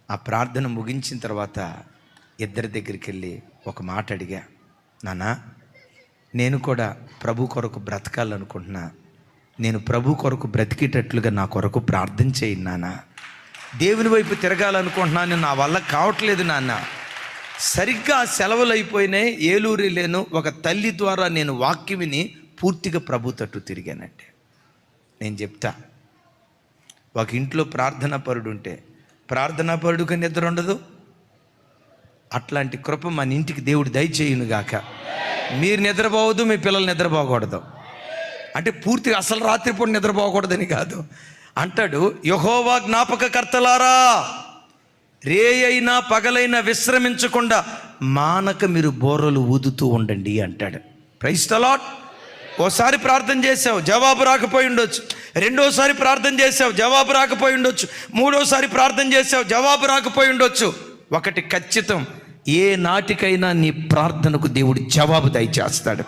ఆ ప్రార్థన ముగించిన తర్వాత ఇద్దరి దగ్గరికి వెళ్ళి ఒక మాట అడిగా, నాన్న నేను కూడా ప్రభు కొరకు బ్రతకాలనుకుంటున్నా, నేను ప్రభు కొరకు బ్రతికేటట్లుగా నా కొరకు ప్రార్థన చేయండి నాన్న. దేవుని వైపు తిరగాలనుకుంటున్నాను, నా వల్ల కావట్లేదు నాన్న. సరిగ్గా సెలవులు అయిపోయినాయి, ఏలూరు లేను. ఒక తల్లి ద్వారా నేను వాక్యం విని పూర్తిగా ప్రభు తట్టు తిరిగానంటే నేను చెప్తా, ఒక ఇంట్లో ప్రార్థనా పరుడు ఉంటే ప్రార్థనా పరుడుగా నిద్ర ఉండదు. అట్లాంటి కృప మన ఇంటికి దేవుడు దయచేయును గాక. మీరు నిద్రపోవద్దు, మీ పిల్లలు నిద్రపోకూడదు. అంటే పూర్తిగా అసలు రాత్రిపూట నిద్రపోకూడదని కాదు. అంటాడు, యెహోవా జ్ఞాపకకర్తలారా, రే అయినా పగలైనా విశ్రమించకుండా మానక మీరు బోరలు ఊదుతూ ఉండండి అంటాడు. Praise the Lord. ఓసారి ప్రార్థన చేసావు, జవాబు రాకపోయి ఉండొచ్చు. రెండోసారి ప్రార్థన చేసావు, జవాబు రాకపోయి ఉండొచ్చు. మూడోసారి ప్రార్థన చేసావు, జవాబు రాకపోయి ఉండొచ్చు. ఒకటి ఖచ్చితం, ఏ నాటికైనా నీ ప్రార్థనకు దేవుడు జవాబు దయచేస్తాడు.